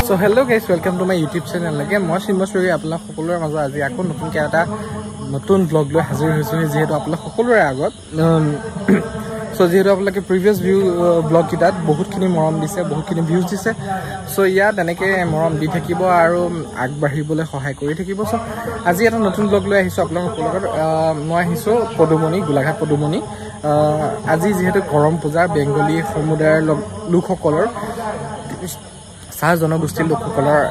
So hello guys, welcome to my YouTube channel. Again, মই চিন্মস্বৰী আপোনাক সকলোৰে মাজত আজি আকৌ নতুনকৈ এটা নতুন ব্লগ লৈ হাজিৰ হৈছো যেহেতু আপোনাক সকলোৰে আগত সো যেহেতু আপোনালোকে প্ৰিভিয়াছ ব্লগ কিটাত বহুতখিনি মৰম দিছে বহুতখিনি ভিউজ দিছে সো ইয়াত এনেকৈ মৰম দি থাকিব আৰু আগবাঢ়িবলৈ সহায় কৰি থাকিব সো আজি এটা নতুন ব্লগ লৈ আহিছো আপোনালোকৰ লগত মই আহিছো পদুমণি গোলাঘাট পদুমণি আজি যেহেতু কৰম পূজা বেংগলী সমুদায়ৰ লোকসকলৰ চাহ জনগোষ্ঠীৰ লোকসকলৰ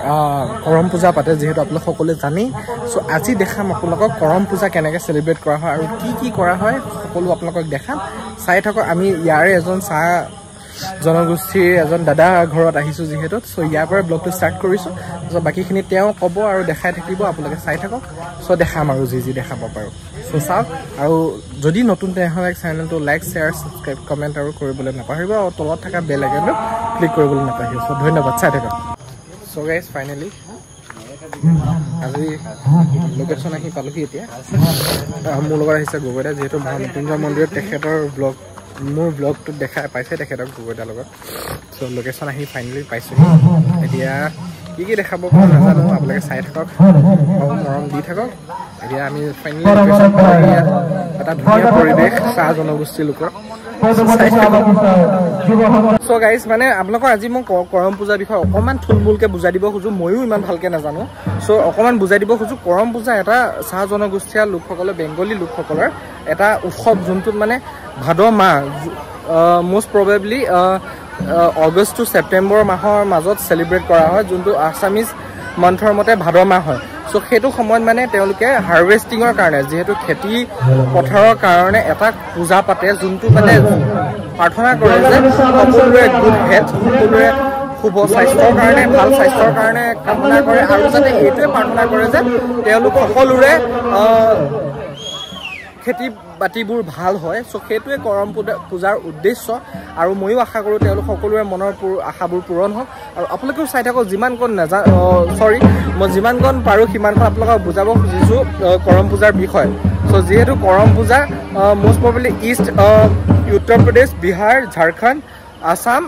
কৰম পূজা পাতে যেহেতু আপোনালোক সকলোৱে জানেই সো আজি দেখাম আপোনালোকক কৰম পূজা কেনেকৈ সেলিব্ৰেট কৰা হয় আৰু কি কৰা হয় সকলো আপোনালোকক দেখাম চাই থাকক আমি ইয়াৰে এজন চাহ জনগোষ্ঠীৰ এজন দাদা ঘৰত আহিছো যেহেতু সো ইয়াৰ পৰা ব্লগটো ষ্টাৰ্ট কৰিছো সো বাকিখিনি তেওঁ ক'ব আৰু দেখাই থাকিব আপোনালোকে চাই থাকক সো দেখাম আৰু যি দেখাব পাৰো সো চাওক আৰু যদি নতুন তেনেহ'লে চেনেলটো লাইক শ্বেয়াৰ ছাবস্ক্ৰাইব কমেণ্ট আৰু কৰিবলৈ নাপাহৰিব আৰু তলত থকা বেল আইকনটো ক্লিক কৰিবলৈ নাপাহৰিব সো ধন্যবাদ চাই থাকক সো গাইজ ফাইনেলি আজি লোকেশ্যন আহি পালোহি এতিয়া মোৰ লগত আহিছে গগৈদা যিহেতু মৃত্যুঞ্জয় মন্দিৰত তেখেতৰ ব্লগ মোৰ ব্লগটোত দেখা পাইছে তেখেতক গগৈদাৰ লগত সো লোকেশ্যন আহি ফাইনেলি পাইছোহি এতিয়া কি দেখাব পাৰোঁ নাজানো আপোনালোকে চাই থাকক মৰম দি থাকক এতিয়া আমি ফাইনেলি লোকেশ্যন এটা ধুনীয়া পৰিৱেশ চাহ জনগোষ্ঠীৰ লোকৰ সো গাইজ মানে আপোনালোকৰ আজি মই কৰম পূজাৰ বিষয়ে অকণমান থুলমূলকৈ বুজাই দিব খোজোঁ ময়ো ইমান ভালকৈ নাজানো সো অকণমান বুজাই দিব খোজোঁ কৰম পূজা এটা চাহ জনগোষ্ঠীয় লোকসকলৰ বেংগলী লোকসকলৰ এটা উৎসৱ যোনটোত মানে ভাদ মাহ most probably August to September মাহৰ মাজত চেলিব্ৰেট কৰা হয় যোনটো আছামিজ মান্থৰ মতে ভাদ মাহ হয় সো সেইটো সময়ত মানে তেওঁলোকে হাৰ্ভেষ্টিঙৰ কাৰণে যিহেতু খেতি পথাৰৰ কাৰণে এটা পূজা পাতে যোনটো মানে প্ৰাৰ্থনা কৰে যে সকলোৰে গুড হেল্থ সকলোৰে শুভ স্বাস্থ্যৰ কাৰণে ভাল স্বাস্থ্যৰ কাৰণে কামনা কৰে আৰু যাতে এইটোৱে প্ৰাৰ্থনা কৰে যে তেওঁলোক সকলোৰে খেতি বাতিবোৰ ভাল হয় সো সেইটোৱে কৰম পূজাৰ উদ্দেশ্য আৰু ময়ো আশা কৰোঁ তেওঁলোক সকলোৰে মনৰ আশাবোৰ পূৰণ হওক আৰু আপোনালোকেও চাই থাকক যিমানকণ মই যিমানকণ পাৰোঁ সিমানকণ আপোনালোকক বুজাব খুজিছোঁ কৰম পূজাৰ বিষয়ে সো যিহেতু কৰম পূজা most probably east Uttar Pradesh Bihar Jharkhand Assam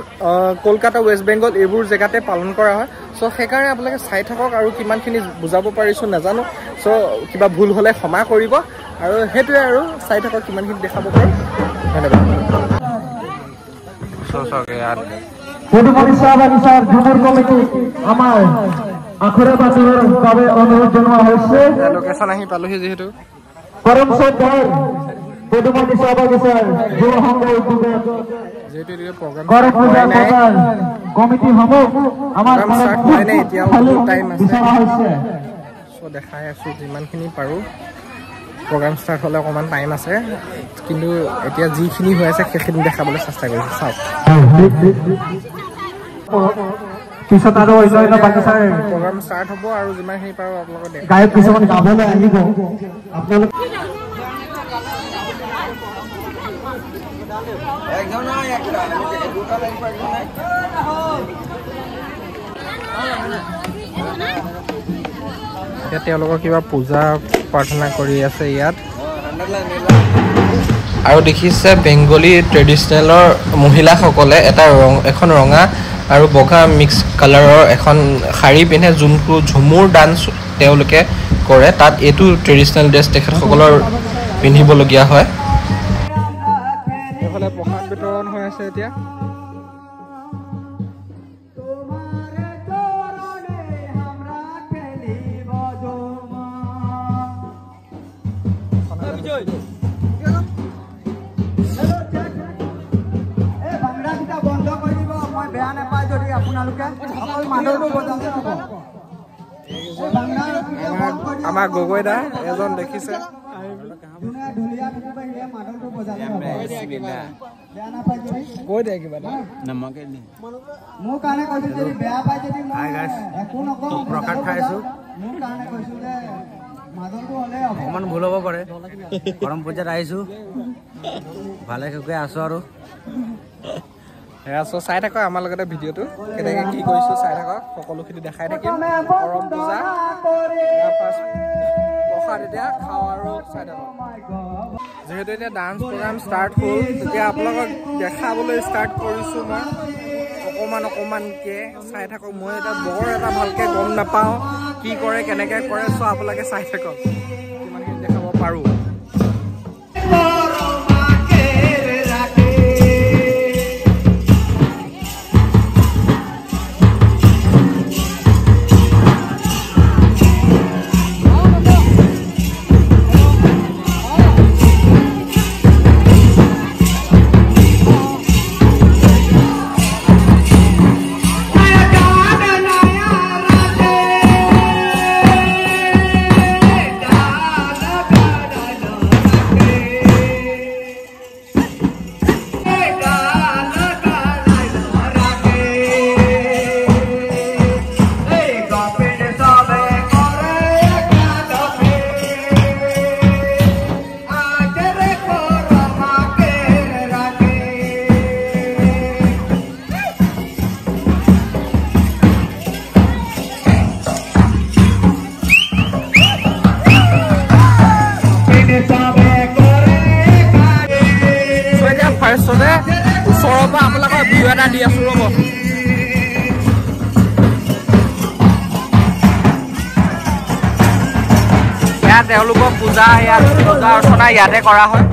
Kolkata west Bengal এইবোৰ জেগাতে পালন কৰা হয় সো সেইকাৰণে আপোনালোকে চাই থাকক আৰু কিমানখিনি বুজাব পাৰিছোঁ নাজানো সো কিবা ভুল হ'লে ক্ষমা কৰিব আৰু সেইটোৱে আৰু চাই থাকক কিমানখিনি দেখাব পাৰোঁ ধন্যবাদ পদুমণি চাহ বাগিচাৰ ঝুমুৰ কমিটি আমাৰ আখৰে বাতিলৰ বাবে অনুৰোধ জনোৱা হৈছে লোকেশ্যন আহি পালোহি যিহেতু কৰম শ্ৰদ্ধাৰ পদুমণি চাহ বাগিচাৰ যুৱ সংঘ উদ্যোগত কৰম পূজা পতাৰ কমিটিসমূহ আমাৰ বিচৰা হৈছে দেখাই আছোঁ যিমানখিনি পাৰোঁ প্ৰগ্ৰাম ষ্টাৰ্ট হ'লে অকণমান টাইম আছে কিন্তু এতিয়া যিখিনি হৈ আছে সেইখিনি দেখাবলৈ চেষ্টা কৰিছোঁ চাওক পিছত আৰু অন্য বাগিচাৰ প্ৰগ্ৰাম ষ্টাৰ্ট হ'ব আৰু যিমানখিনি পাৰোঁ আপোনালোকে গায়ক কিছুমান গাবলৈ আহিব আপোনালোক এতিয়া তেওঁলোকৰ কিবা পূজা প্ৰাৰ্থনা কৰি আছে ইয়াত আৰু দেখিছে বেংগলী ট্ৰেডিশ্যনেলৰ মহিলাসকলে এখন ৰঙা আৰু বগা মিক্স কালাৰৰ এখন শাৰী পিন্ধে যোনটো ঝুমুৰ ডান্স তেওঁলোকে কৰে তাত এইটো ট্ৰেডিশ্যনেল ড্ৰেছ তেখেতসকলৰ পিন্ধিবলগীয়া হয় এইফালে প্ৰসাদ বিতৰণ হৈ আছে এতিয়া আমাৰ গগৈদা এজন দেখিছে কৈ দিয়ে কিবা মোৰ কাৰণে কৈছো যদি বেয়া পাই যদি একো নকওঁ প্ৰসাদ খাইছো মোৰ কাৰণে কৈছো যে মাদলটো হ'লে অকণমান ভুল হ'ব পাৰে কৰম পূজাত আহিছোঁ ভালে সুখে আছোঁ আৰু সো চাই থাকক আমাৰ লগতে ভিডিঅ'টো কেনেকৈ কি কৰিছোঁ চাই থাকক সকলোখিনি দেখাই থাকিম কৰম পূজা প্ৰসাদ এতিয়া খাওঁ আৰু চাই থাকক যেহেতু এতিয়া ডান্স প্ৰগ্ৰাম ষ্টাৰ্ট হ'ল তেতিয়া আপোনালোকক দেখাবলৈ ষ্টাৰ্ট কৰিছোঁ মই অকমানকে চাই থাকক মই এটা বৰ এটা ভালকে গম নাপাওঁ কি কৰে কেনেকে কৰে চ' আপোনালোকে চাই থাকক কিমানখিনি দেখাব পাৰোঁ ওচৰৰ পৰা আপোনালোকৰ ভিউ এটা দি আছো ৰ'ব ইয়াত তেওঁলোকৰ পূজা অৰ্চনা ইয়াতে কৰা হয়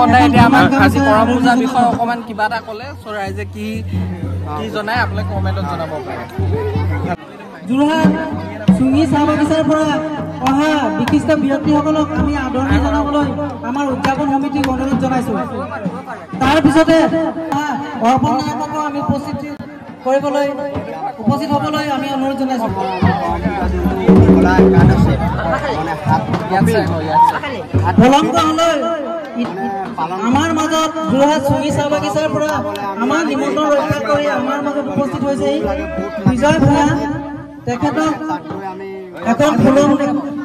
অৰ্পণ দাই এতিয়া আমাক আজি কৰম পূজাৰ বিষয়ে অকণমান কিবা এটা ক'লে চ' ৰাইজে কি জনাই আপোনালোকে কমেণ্টত জনাব পাৰে। যোৰহাট চুঙি চাহ বাগিচাৰ পৰা অহা বিশিষ্ট ব্যক্তিসকলক আমি আদৰণি জনাবলৈ আমাৰ উদযাপন সমিতিক অনুৰোধ জনাইছোঁ। তাৰপিছতে অৰ্পণ নায়ককো আমি উপস্থিত হ'বলৈ আমি অনুৰোধ জনাইছোঁ। আমাৰ মাজত যোৰহাট চুঙি চাহ বাগিচাৰ পৰা আমাৰ নিমন্ত্ৰণ ৰক্ষা কৰি আমাৰ মাজত উপস্থিত হৈছে বিজয় ভূঞা, তেখেতক এখন ফুলন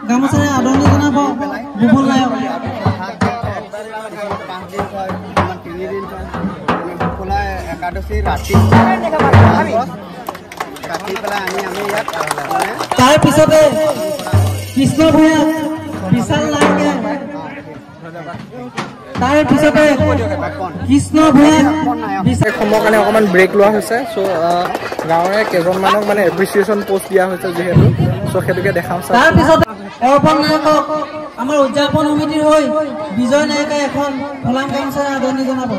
গামোচাৰে আদৰণি জনাব বুবুল নায়ক। তাৰপিছতে কৃষ্ণ ভূঞা, বিশাল নায়কে, তাৰপিছতে কৃষ্ণ ভূঞা সময়ৰ কাৰণে অকণমান ব্ৰেক লোৱা হৈছে। চ' গাঁৱৰে কেইজনমানক মানে এপ্ৰিচিয়েশ্যন পোষ্ট দিয়া হৈছে যিহেতু, চ' সেইটোকে দেখাম। তাৰপিছতে অৰ্পণ নায়কক আমাৰ উদযাপন সমিতিৰ হৈ বিজয় নায়কে এখন ফুলাম গামোচাৰে আদৰণি জনাব।